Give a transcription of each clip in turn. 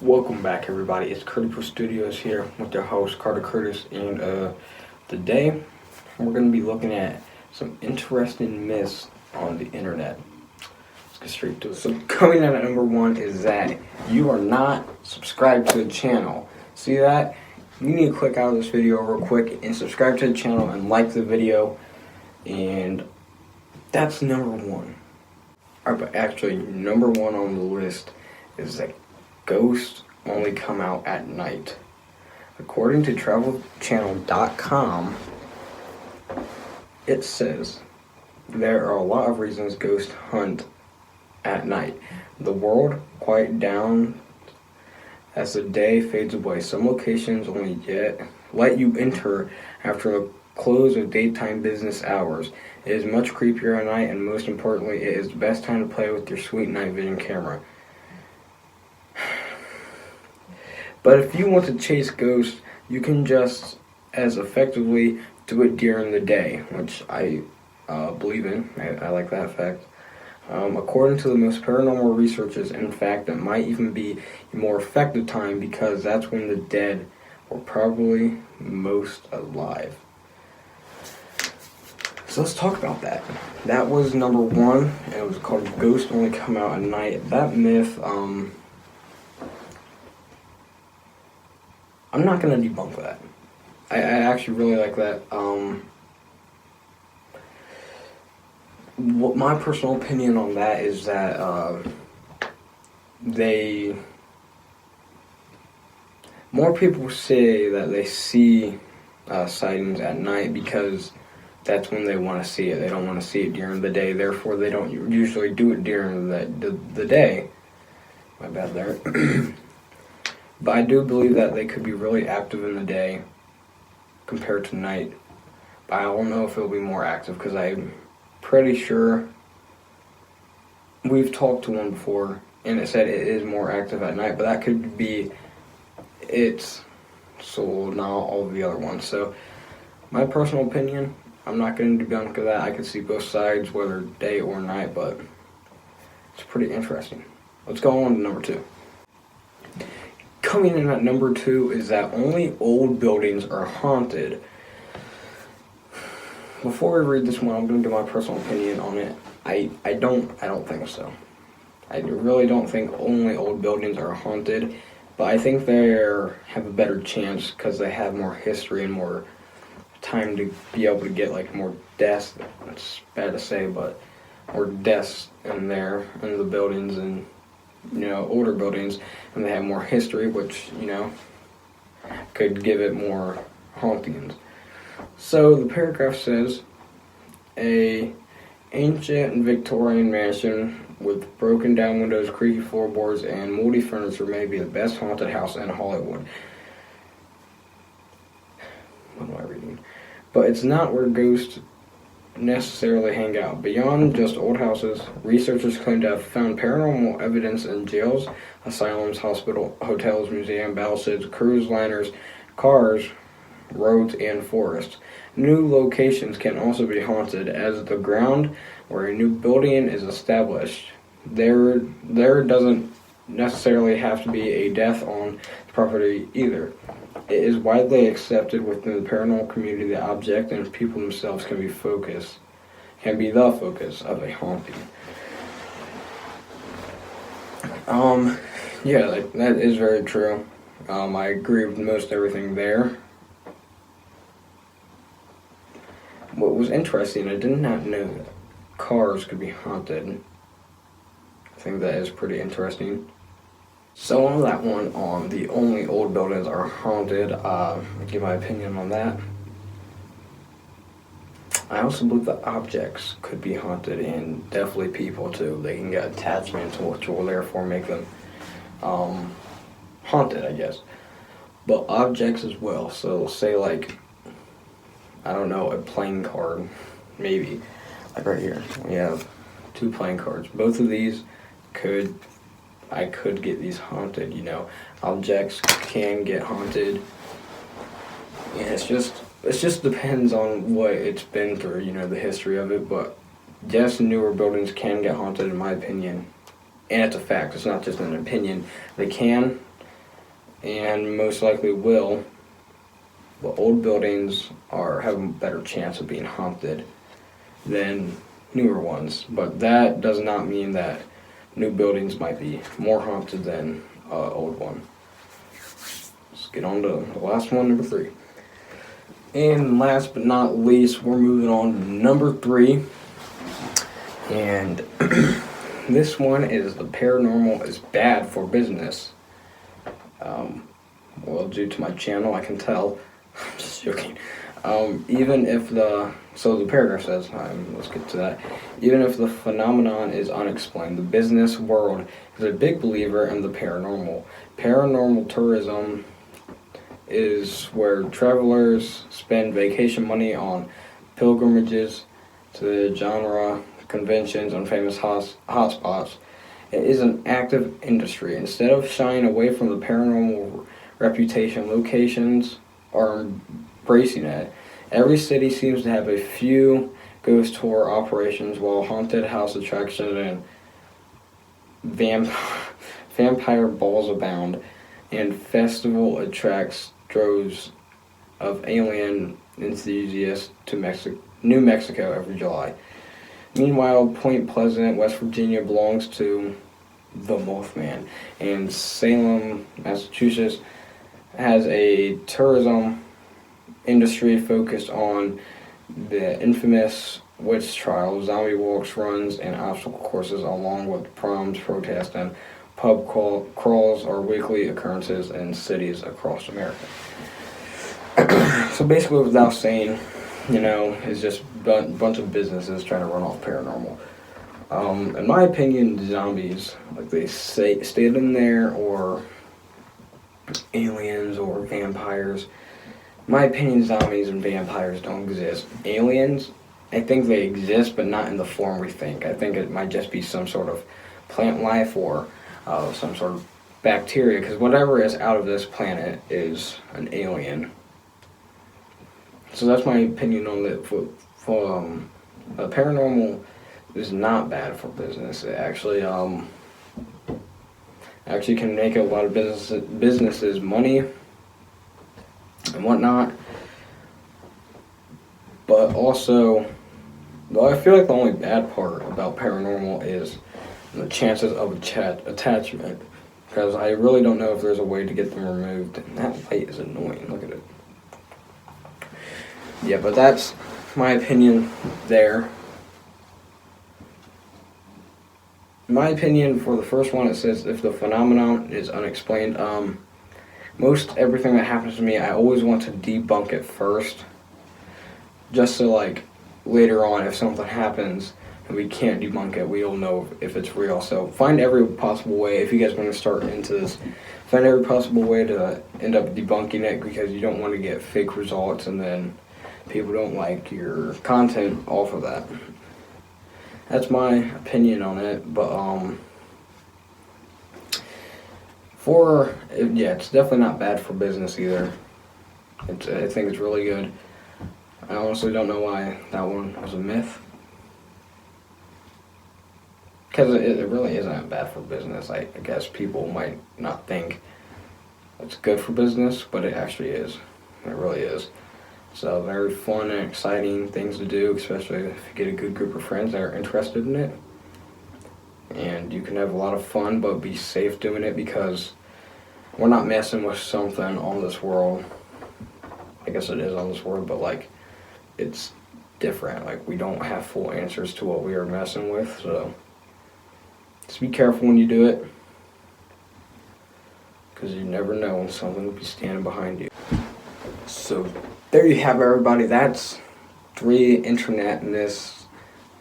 Welcome back, everybody. It's CurtyPoo Studios here with your host Carter Curtis, and today we're going to be looking at some interesting myths on the internet. Let's get straight to it. So, coming in at number one is that you are not subscribed to the channel. See that? You need to click out of this video real quick and subscribe to the channel and like the video, and that's number one. Alright, but actually, number one on the list is that ghosts only come out at night. According to travelchannel.com, it says there are a lot of reasons ghosts hunt at night. The world quiet down as the day fades away. Some locations only let you enter after the close of daytime business hours. It is much creepier at night, and most importantly, it is the best time to play with your sweet night vision camera. But if you want to chase ghosts, you can just as effectively do it during the day, which I believe in. I like that fact. According to the most paranormal researchers, in fact, it might even be a more effective time because that's when the dead were probably most alive. So let's talk about that. That was number one, and it was called Ghosts Only Come Out at Night. That myth, I'm not going to debunk that. I actually really like that. What my personal opinion on that is that more people say that they see sightings at night because that's when they want to see it. They don't want to see it during the day, therefore they don't usually do it during the day. My bad there. But I do believe that they could be really active in the day compared to night. But I don't know if it'll be more active because I'm pretty sure we've talked to one before and it said it is more active at night. But that could be its soul, not all of the other ones. So my personal opinion, I'm not going to debunk that. I can see both sides, whether day or night, but it's pretty interesting. Let's go on to number two. Coming in at number two is that only old buildings are haunted. Before we read this one, I'm going to give my personal opinion on it. I don't think so. I really don't think only old buildings are haunted, but I think they have a better chance because they have more history and more time to be able to get like more deaths. It's bad to say, but more deaths in there in the buildings and older buildings, and they have more history, which could give it more hauntings. So the paragraph says, a ancient Victorian mansion with broken down windows, creaky floorboards, and moldy furniture may be the best haunted house in Hollywood. What am I reading? But it's not where ghosts necessarily hang out. Beyond just old houses, researchers claim to have found paranormal evidence in jails, asylums, hotels, museums, battleships, cruise liners, cars, roads, and forests. New locations can also be haunted, as the ground where a new building is established. There doesn't necessarily have to be a death on the property either. It is widely accepted within the paranormal community that objects and people themselves can be the focus of a haunting. Yeah, that is very true. I agree with most everything there. What was interesting, I did not know that cars could be haunted. I think that is pretty interesting. So on that one, the only old buildings are haunted, I'll give my opinion on that. I also believe that objects could be haunted, and definitely people too. They can get attachments, which will therefore make them haunted, I guess. But objects as well. So say like, I don't know, a playing card, maybe. Like right here, we have 2 playing cards. Both of these I could get these haunted, Objects can get haunted. And it just depends on what it's been through, the history of it. But yes, newer buildings can get haunted, in my opinion. And it's a fact, it's not just an opinion. They can, and most likely will, but old buildings have a better chance of being haunted than newer ones. But that does not mean that new buildings might be more haunted than old one. Let's get on to the last one, number 3. And last but not least, we're moving on to number 3. And this one is the paranormal is bad for business. Well, due to my channel, I can tell. I'm just joking. Even if the paragraph says, let's get to that. Even if the phenomenon is unexplained, the business world is a big believer in the paranormal. Paranormal tourism is where travelers spend vacation money on pilgrimages to the genre, conventions, and famous hotspots. It is an active industry. Instead of shying away from the paranormal reputation, locations are embracing it. Every city seems to have a few ghost tour operations, while haunted house attractions and vampire balls abound, and festival attracts droves of alien enthusiasts to New Mexico every July. Meanwhile, Point Pleasant, West Virginia belongs to the Mothman, and Salem, Massachusetts has a tourism industry focused on the infamous witch trials, zombie walks, runs, and obstacle courses, along with proms, protests, and pub crawls are weekly occurrences in cities across America. So basically, without saying, it's just a bunch of businesses trying to run off paranormal. In my opinion, zombies, like they stayed in there, or aliens or vampires. In my opinion, zombies and vampires don't exist. Aliens, I think they exist, but not in the form we think. I think it might just be some sort of plant life or some sort of bacteria, because whatever is out of this planet is an alien. So that's my opinion on it. Paranormal is not bad for business. It actually can make a lot of businesses money and whatnot. But also, I feel like the only bad part about paranormal is the chances of attachment, because I really don't know if there's a way to get them removed. And that light is annoying. Look at it. Yeah, but that's my opinion there. In my opinion, for the first one, it says if the phenomenon is unexplained. Most everything that happens to me, I always want to debunk it first, just so later on, if something happens and we can't debunk it, we'll know if it's real. So find every possible way, if you guys want to start into this, find every possible way to end up debunking it, because you don't want to get fake results and then people don't like your content off of that. That's my opinion on it, but it's definitely not bad for business either. I think it's really good. I honestly don't know why that one was a myth, because it really isn't bad for business. I guess people might not think it's good for business, but it actually is. It really is. So very fun and exciting things to do, especially if you get a good group of friends that are interested in it. And you can have a lot of fun, but be safe doing it, because we're not messing with something on this world. I guess it is on this world, but it's different. We don't have full answers to what we are messing with, so just be careful when you do it, because you never know when something will be standing behind you. So there you have it, everybody. That's 3 internet myths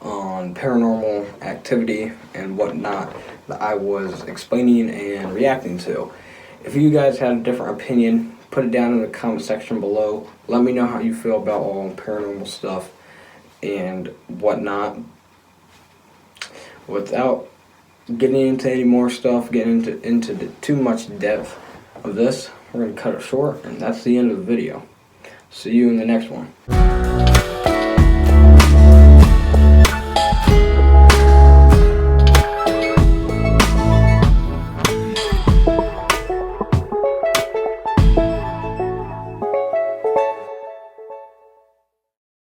on paranormal activity and whatnot that I was explaining and reacting to. If you guys had a different opinion, put it down in the comment section below. Let me know how you feel about all paranormal stuff and whatnot. Without getting into any more stuff, getting into too much depth of this, we're going to cut it short, and that's the end of the video. See you in the next one.